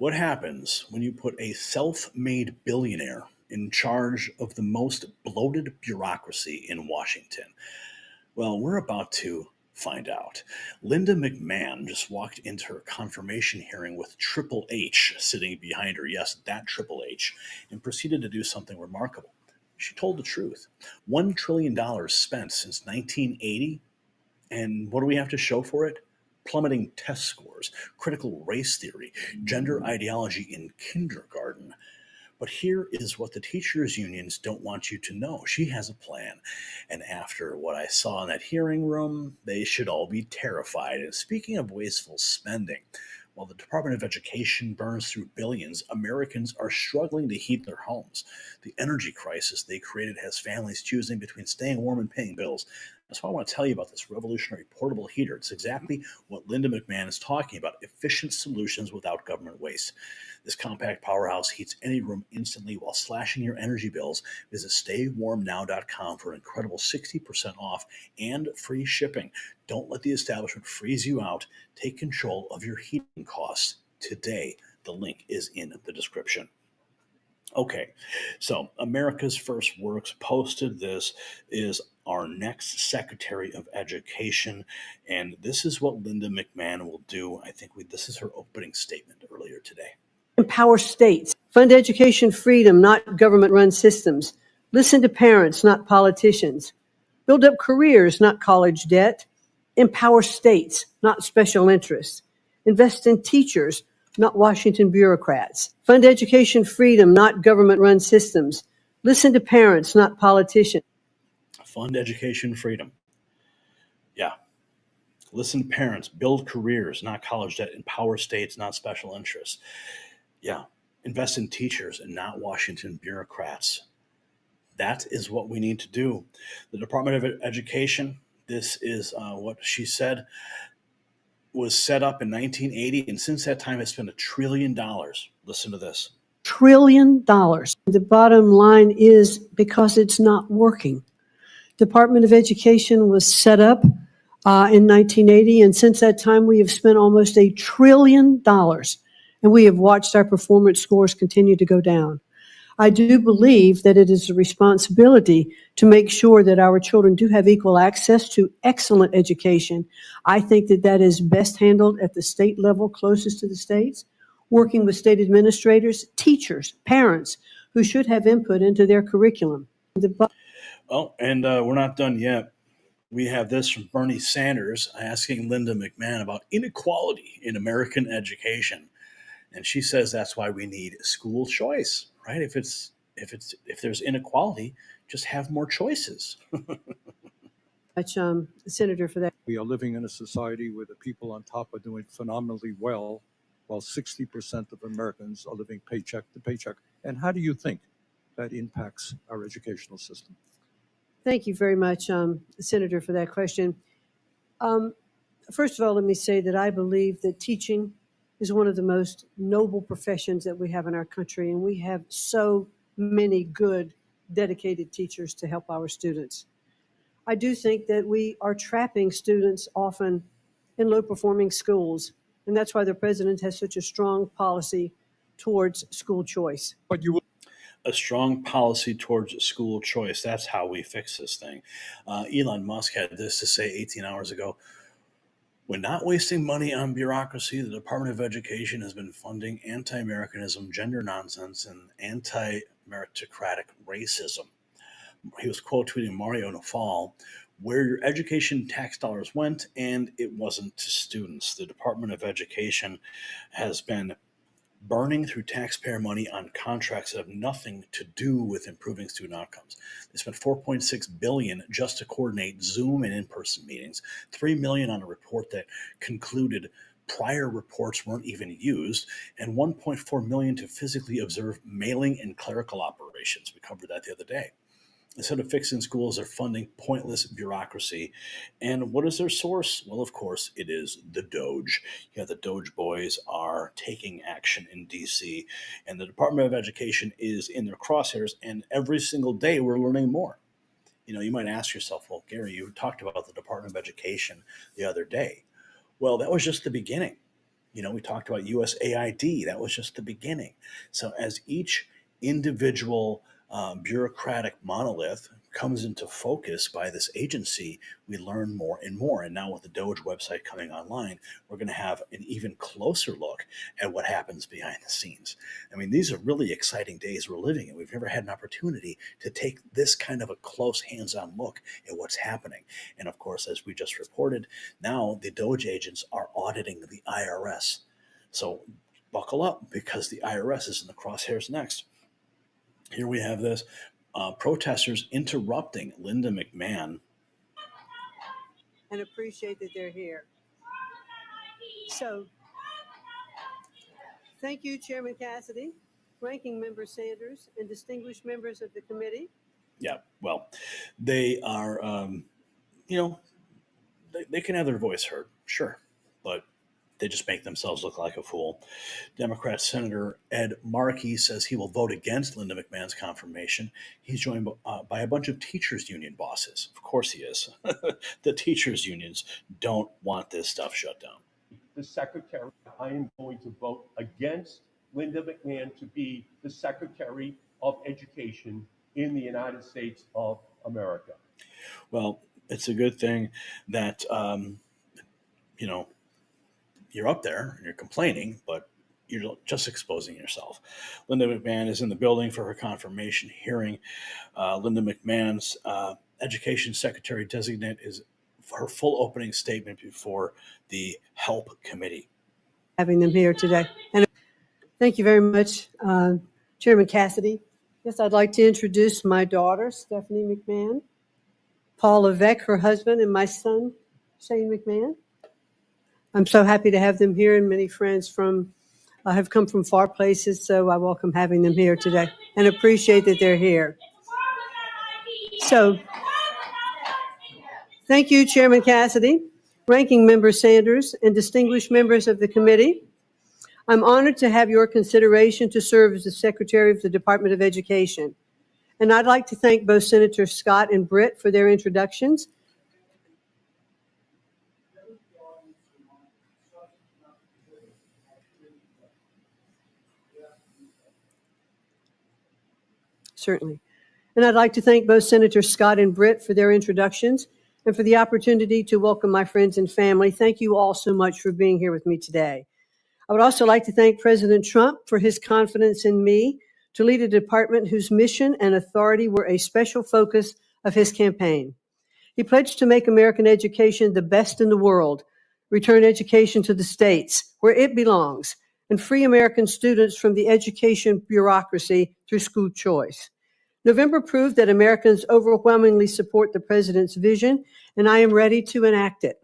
What happens when you put a self-made billionaire in charge of the most bloated bureaucracy in Washington? Well, we're about to find out. Linda McMahon just walked into her confirmation hearing with Triple H sitting behind her. Yes, that Triple H, and proceeded to do something remarkable. She told the truth. $1 trillion spent since 1980. And what do we have to show for it? Plummeting test scores, critical race theory, gender ideology in kindergarten. But here is what the teachers' unions don't want you to know. She has a plan. And after what I saw in that hearing room, they should all be terrified. And speaking of wasteful spending, while the Department of Education burns through billions, Americans are struggling to heat their homes. The energy crisis they created has families choosing between staying warm and paying bills. That's why I want to tell you about this revolutionary portable heater. It's exactly what Linda McMahon is talking about: efficient solutions without government waste. This compact powerhouse heats any room instantly while slashing your energy bills. Visit staywarmnow.com for an incredible 60% off and free shipping. Don't let the establishment freeze you out. Take control of your heating costs today. The link is in the description. Okay, so America's First Works posted this is our next Secretary of Education, and this is what Linda McMahon will do. I think this is her opening statement earlier today. Empower states. Fund education freedom, not government-run systems. Listen to parents, not politicians. Build up careers, not college debt. Empower states, not special interests. Invest in teachers, not Washington bureaucrats. Fund education freedom, not government-run systems. Listen to parents, not politicians. Fund education freedom. Yeah. Listen to parents. Build careers, not college debt. Empower states, not special interests. Yeah. Invest in teachers and not Washington bureaucrats. That is what we need to do. The Department of Education, this is what she said, was set up in 1980, and since that time, it's spent $1 trillion. Listen to this. $1 trillion. The bottom line is because it's not working. Department of Education was set up in 1980, and since that time, we have spent almost $1 trillion, and we have watched our performance scores continue to go down. I do believe that it is a responsibility to make sure that our children do have equal access to excellent education. I think that that is best handled at the state level, closest to the states, working with state administrators, teachers, parents, who should have input into their curriculum. Oh, and we're not done yet. We have this from Bernie Sanders asking Linda McMahon about inequality in American education. And she says that's why we need school choice, right? If there's inequality, just have more choices. Much, Senator, for that. We are living in a society where the people on top are doing phenomenally well, while 60% of Americans are living paycheck to paycheck. And how do you think that impacts our educational system? Thank you very much, Senator, for that question. First of all, let me say that I believe that teaching is one of the most noble professions that we have in our country, and we have so many good, dedicated teachers to help our students. I do think that we are trapping students often in low-performing schools, and that's why the president has such a strong policy towards school choice. But you will A strong policy towards school choice. That's how we fix this thing. Elon Musk had this to say 18 hours ago. When not wasting money on bureaucracy, the Department of Education has been funding anti-Americanism, gender nonsense, and anti-meritocratic racism. He was quote tweeting Mario Nawfal, where your education tax dollars went, and it wasn't to students. The Department of Education has been burning through taxpayer money on contracts that have nothing to do with improving student outcomes. They spent $4.6 billion just to coordinate Zoom and in-person meetings, $3 million on a report that concluded prior reports weren't even used, and $1.4 million to physically observe mailing and clerical operations. We covered that the other day. Instead of fixing schools, they're funding pointless bureaucracy. And what is their source? Well, of course, it is the Doge. Yeah, the Doge boys are taking action in D.C., and the Department of Education is in their crosshairs, and every single day we're learning more. You know, you might ask yourself, well, Gary, you talked about the Department of Education the other day. Well, that was just the beginning. We talked about USAID. That was just the beginning. So as each individual bureaucratic monolith comes into focus by this agency, we learn more and more. And now with the Doge website coming online, we're going to have an even closer look at what happens behind the scenes. I mean, these are really exciting days we're living in. We've never had an opportunity to take this kind of a close hands-on look at what's happening. And of course, as we just reported, now the Doge agents are auditing the IRS. So buckle up, because the IRS is in the crosshairs next. Here we have this protesters interrupting Linda McMahon. And appreciate that they're here. So, thank you, Chairman Cassidy, Ranking Member Sanders, and distinguished members of the committee. Yeah, well, they are, they can have their voice heard, sure, but they just make themselves look like a fool. Democrat Senator Ed Markey says he will vote against Linda McMahon's confirmation. He's joined by a bunch of teachers' union bosses. Of course he is. The teachers' unions don't want this stuff shut down. The secretary, I am going to vote against Linda McMahon to be the Secretary of Education in the United States of America. Well, it's a good thing that, you're up there and you're complaining, but you're just exposing yourself. Linda McMahon is in the building for her confirmation hearing. Linda McMahon's education secretary designate is her full opening statement before the HELP committee. Having them here today. And thank you very much, Chairman Cassidy. Yes, I'd like to introduce my daughter, Stephanie McMahon, Paul Levesque, her husband, and my son, Shane McMahon. I'm so happy to have them here, and many friends have come from far places, so I welcome having them here today and appreciate that they're here. So, thank you, Chairman Cassidy, Ranking Member Sanders, and distinguished members of the committee. I'm honored to have your consideration to serve as the Secretary of the Department of Education. And I'd like to thank both Senator Scott and Britt for their introductions. Certainly. And I'd like to thank both Senators Scott and Britt for their introductions and for the opportunity to welcome my friends and family. Thank you all so much for being here with me today. I would also like to thank President Trump for his confidence in me to lead a department whose mission and authority were a special focus of his campaign. He pledged to make American education the best in the world, return education to the states where it belongs, and free American students from the education bureaucracy through school choice. November proved that Americans overwhelmingly support the president's vision, and I am ready to enact it.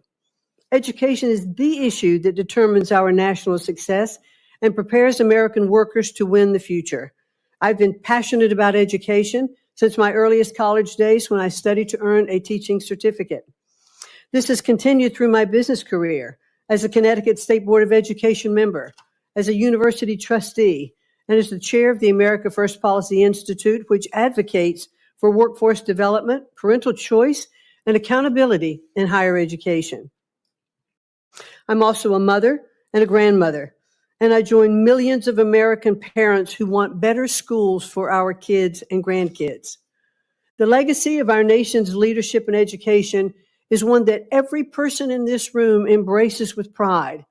Education is the issue that determines our national success and prepares American workers to win the future. I've been passionate about education since my earliest college days when I studied to earn a teaching certificate. This has continued through my business career as a Connecticut State Board of Education member, as a university trustee, and as the chair of the America First Policy Institute, which advocates for workforce development, parental choice, and accountability in higher education. I'm also a mother and a grandmother, and I join millions of American parents who want better schools for our kids and grandkids. The legacy of our nation's leadership in education is one that every person in this room embraces with pride.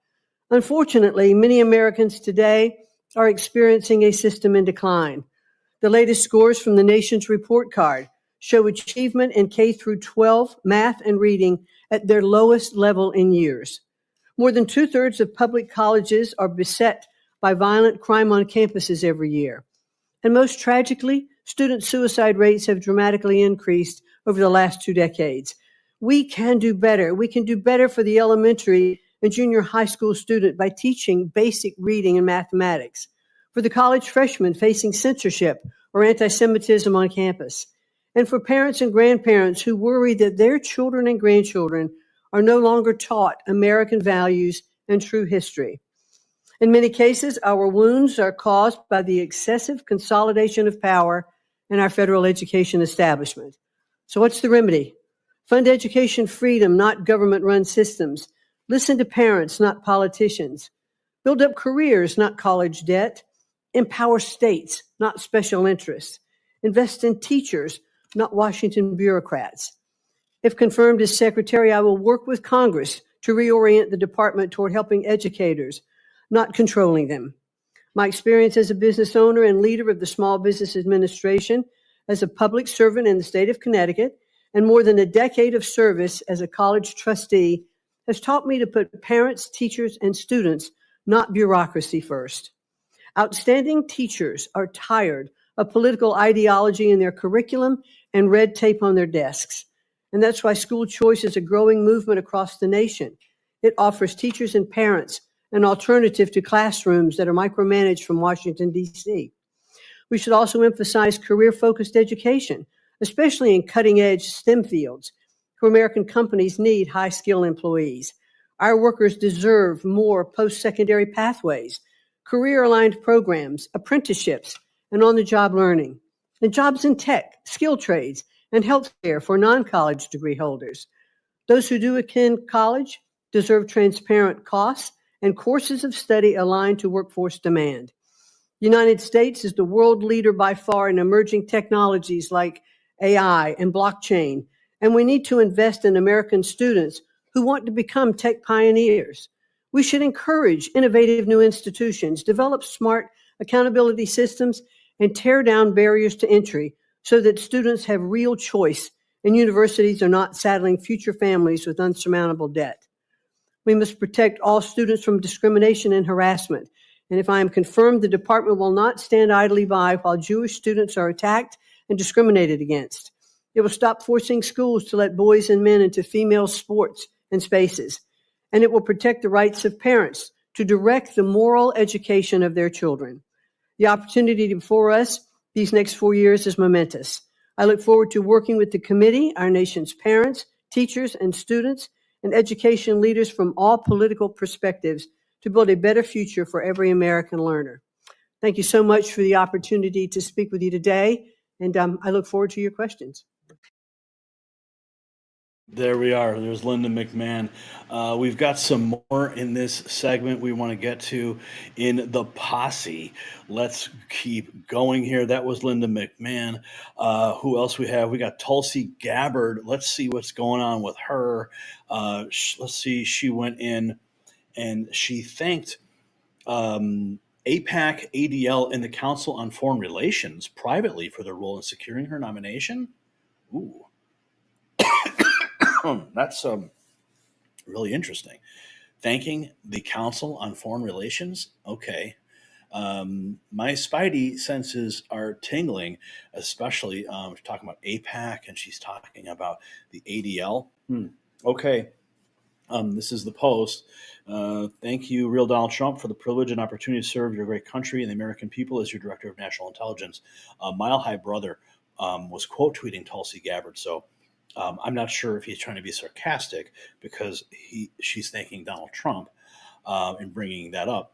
Unfortunately, many Americans today are experiencing a system in decline. The latest scores from the nation's report card show achievement in K through 12 math and reading at their lowest level in years. More than 2/3 of public colleges are beset by violent crime on campuses every year. And most tragically, student suicide rates have dramatically increased over the last 2 decades. We can do better. We can do better for the elementary and junior high school student by teaching basic reading and mathematics, for the college freshman facing censorship or anti-Semitism on campus, and for parents and grandparents who worry that their children and grandchildren are no longer taught American values and true history. In many cases, our wounds are caused by the excessive consolidation of power in our federal education establishment. So what's the remedy? Fund education freedom, not government-run systems. Listen to parents, not politicians. Build up careers, not college debt. Empower states, not special interests. Invest in teachers, not Washington bureaucrats. If confirmed as secretary, I will work with Congress to reorient the department toward helping educators, not controlling them. My experience as a business owner and leader of the Small Business Administration, as a public servant in the state of Connecticut, and more than a decade of service as a college trustee has taught me to put parents, teachers, and students, not bureaucracy, first. Outstanding teachers are tired of political ideology in their curriculum and red tape on their desks. And that's why school choice is a growing movement across the nation. It offers teachers and parents an alternative to classrooms that are micromanaged from Washington, D.C. We should also emphasize career-focused education, especially in cutting-edge STEM fields, where American companies need high-skilled employees. Our workers deserve more post-secondary pathways, career-aligned programs, apprenticeships, and on-the-job learning, and jobs in tech, skilled trades, and healthcare for non-college degree holders. Those who do attend college deserve transparent costs and courses of study aligned to workforce demand. The United States is the world leader by far in emerging technologies like AI and blockchain, and we need to invest in American students who want to become tech pioneers. We should encourage innovative new institutions, develop smart accountability systems, and tear down barriers to entry so that students have real choice and universities are not saddling future families with unsurmountable debt. We must protect all students from discrimination and harassment. And if I am confirmed, the department will not stand idly by while Jewish students are attacked and discriminated against. It will stop forcing schools to let boys and men into female sports and spaces. And it will protect the rights of parents to direct the moral education of their children. The opportunity before us these next 4 years is momentous. I look forward to working with the committee, our nation's parents, teachers, and students, and education leaders from all political perspectives to build a better future for every American learner. Thank you so much for the opportunity to speak with you today, and I look forward to your questions. There we are. There's Linda McMahon. We've got some more in this segment we want to get to in the posse. Let's keep going here. That was Linda McMahon. Who else we have? We got Tulsi Gabbard. Let's see what's going on with her. Let's see. She went in and she thanked APAC, ADL, and the Council on Foreign Relations privately for their role in securing her nomination. Ooh. That's really interesting. Thanking the Council on Foreign Relations. Okay. My spidey senses are tingling, especially she's talking about APAC and she's talking about the ADL. Okay. This is the Post. Thank you, real Donald Trump, for the privilege and opportunity to serve your great country and the American people as your Director of National Intelligence. Mile High Brother was quote tweeting Tulsi Gabbard. So I'm not sure if he's trying to be sarcastic because she's thanking Donald Trump and bringing that up.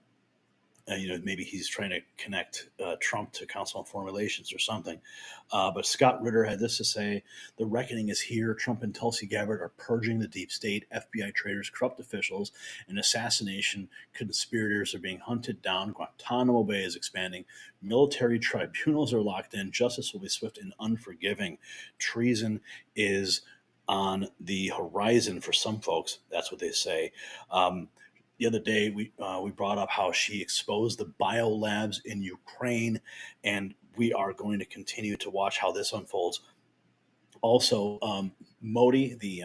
Maybe he's trying to connect Trump to Council on Foreign Relations or something. But Scott Ritter had this to say: "The reckoning is here. Trump and Tulsi Gabbard are purging the deep state. FBI traitors, corrupt officials, and assassination conspirators are being hunted down. Guantanamo Bay is expanding. Military tribunals are locked in. Justice will be swift and unforgiving. Treason is on the horizon for some folks." That's what they say. The other day, we brought up how she exposed the biolabs in Ukraine, and we are going to continue to watch how this unfolds. Also, Modi, the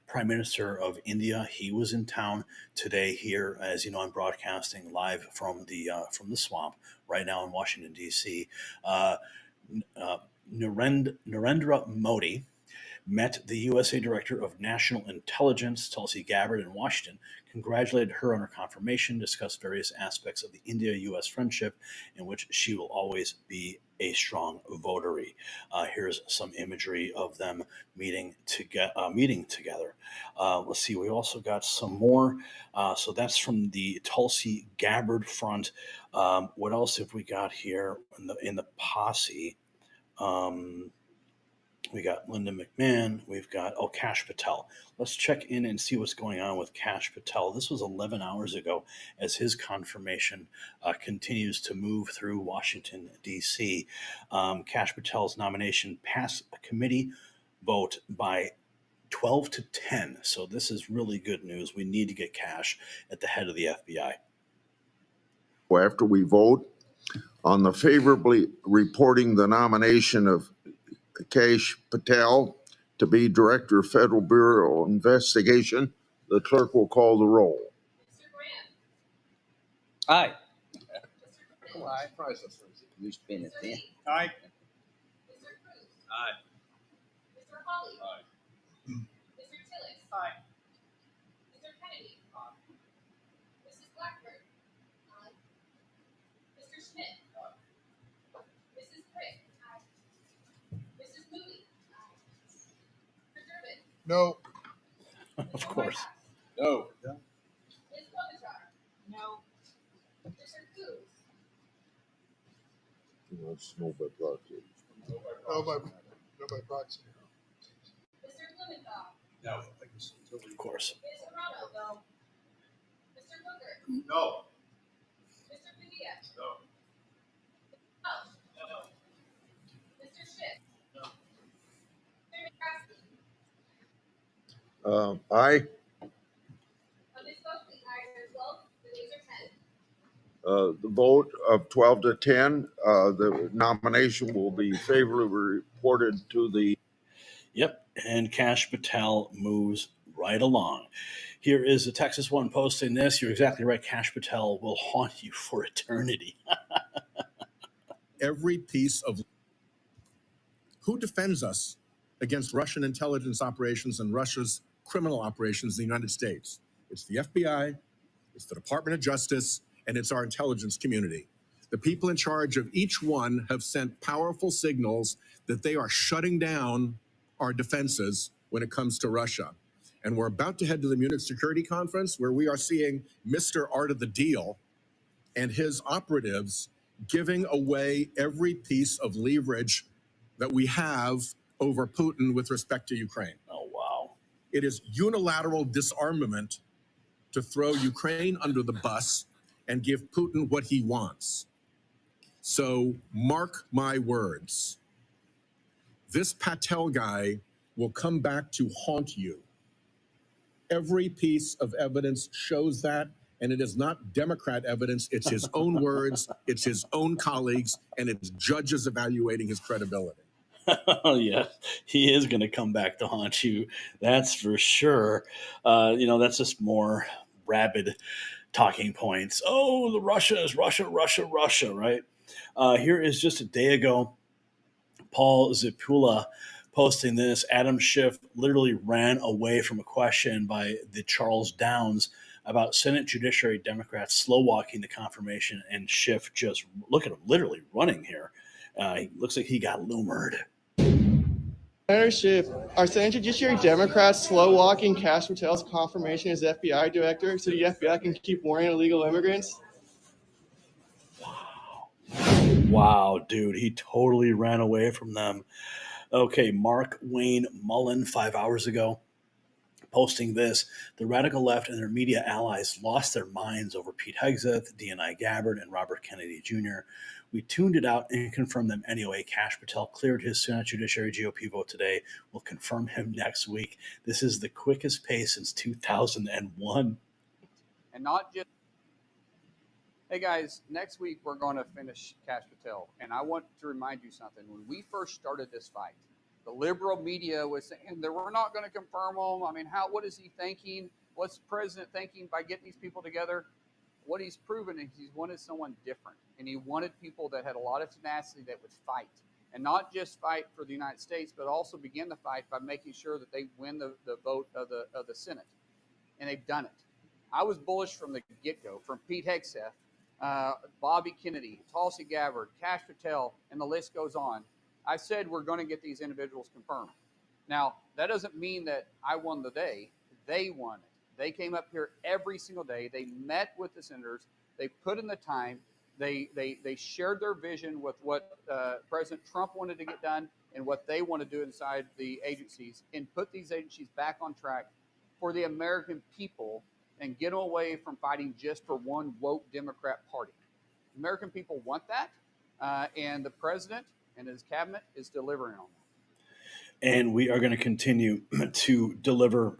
Prime Minister of India, he was in town today here. As you know, I'm broadcasting live from the swamp right now in Washington, D.C. Narendra Modi met the USA Director of National Intelligence, Tulsi Gabbard, in Washington, congratulated her on her confirmation, discussed various aspects of the India-U.S. friendship, in which she will always be a strong votary. Here's some imagery of them meeting together. Let's see, we also got some more. So that's from the Tulsi Gabbard front. What else have we got here in the posse? We got Linda McMahon. We've got, Kash Patel. Let's check in and see what's going on with Kash Patel. This was 11 hours ago as his confirmation continues to move through Washington, D.C. Kash Patel's nomination passed a committee vote by 12 to 10. So this is really good news. We need to get Kash at the head of the FBI. After we vote on the favorably reporting the nomination of Kash Patel to be Director of Federal Bureau of Investigation, the clerk will call the roll. Aye. Aye. You spin it then. Aye. Aye. Aye. No. Of course. No. That's no by proxy. No by proxy. No. Of course. No. Aye. The vote of 12 to 10, the nomination will be favorably reported to the. Yep, and Kash Patel moves right along. Here is the Texas One posting this. You're exactly right. Kash Patel will haunt you for eternity. Every piece of who defends us against Russian intelligence operations and Russia's criminal operations in the United States. It's the FBI, it's the Department of Justice, and it's our intelligence community. The people in charge of each one have sent powerful signals that they are shutting down our defenses when it comes to Russia. And we're about to head to the Munich Security Conference, where we are seeing Mr. Art of the Deal and his operatives giving away every piece of leverage that we have over Putin with respect to Ukraine. Oh, wow. It is unilateral disarmament to throw Ukraine under the bus and give Putin what he wants. So mark my words. This Patel guy will come back to haunt you. Every piece of evidence shows that, and it is not Democrat evidence. It's his own words, it's his own colleagues, and it's judges evaluating his credibility. Oh, yeah, he is going to come back to haunt you. That's for sure. That's just more rabid talking points. Oh, the Russia is Russia, Russia, Russia, right? Here is just a day ago, Paul Zipula posting this. Adam Schiff literally ran away from a question by the Charles Downs about Senate Judiciary Democrats slow walking the confirmation, and Schiff just, look at him, literally running here. He looks like he got loomered. Senator Schiff, are Senate Judiciary Democrats slow walking Kash Patel's confirmation as FBI director so the FBI can keep warning illegal immigrants? Wow, dude, he totally ran away from them. Okay, Mark Wayne Mullen, 5 hours ago, posting this. The radical left and their media allies lost their minds over Pete Hegseth, DNI Gabbard, and Robert Kennedy Jr. We tuned it out and confirmed them anyway. Kash Patel cleared his Senate Judiciary GOP vote today. We'll confirm him next week. This is the quickest pace since 2001. And not just. Hey guys, next week we're going to finish Kash Patel. And I want to remind you something. When we first started this fight, the liberal media was saying that we're not going to confirm him. I mean, what is he thinking? What's the president thinking by getting these people together? What he's proven is he's wanted someone different. And he wanted people that had a lot of tenacity that would fight. And not just fight for the United States, but also begin the fight by making sure that they win the vote of the Senate. And they've done it. I was bullish from the get-go, from Pete Hegseth, Bobby Kennedy, Tulsi Gabbard, Kash Patel, and the list goes on. I said we're going to get these individuals confirmed. Now, that doesn't mean that I won the day. They won it. They came up here every single day. They met with the senators. They put in the time. They shared their vision with what President Trump wanted to get done and what they want to do inside the agencies, and put these agencies back on track for the American people and get away from fighting just for one woke Democrat party. American people want that, and the president and his cabinet is delivering on that. And we are going to continue to deliver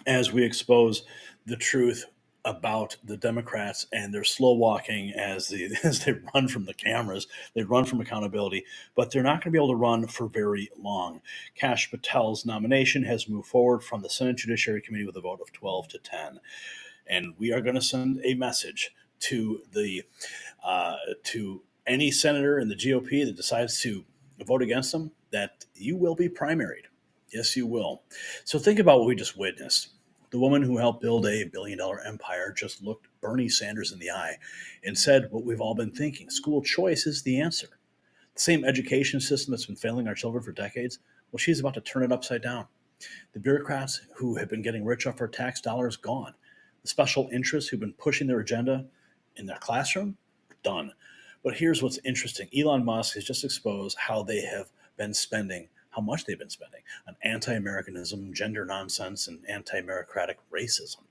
as we expose the truth about the Democrats and their slow walking as as they run from the cameras. They run from accountability, but they're not going to be able to run for very long. Kash Patel's nomination has moved forward from the Senate Judiciary Committee with a vote of 12 to 10. And we are going to send a message to to any senator in the GOP that decides to vote against them that you will be primaried. Yes, you will. So think about what we just witnessed. The woman who helped build a billion-dollar empire just looked Bernie Sanders in the eye and said what we've all been thinking: school choice is the answer. The same education system that's been failing our children for decades, well, she's about to turn it upside down. The bureaucrats who have been getting rich off our tax dollars, gone. The special interests who've been pushing their agenda in their classroom, done. But here's what's interesting. Elon Musk has just exposed how they have been spending, how much they've been spending on anti-Americanism, gender nonsense, and anti-meritocratic racism.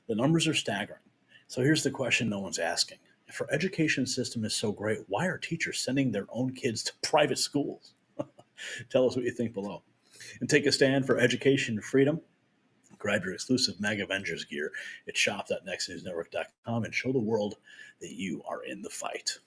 The numbers are staggering. So here's the question no one's asking. If our education system is so great, why are teachers sending their own kids to private schools? Tell us what you think below. And take a stand for education and freedom. Grab your exclusive MAG Avengers gear at shop.nextnewsnetwork.com and show the world that you are in the fight.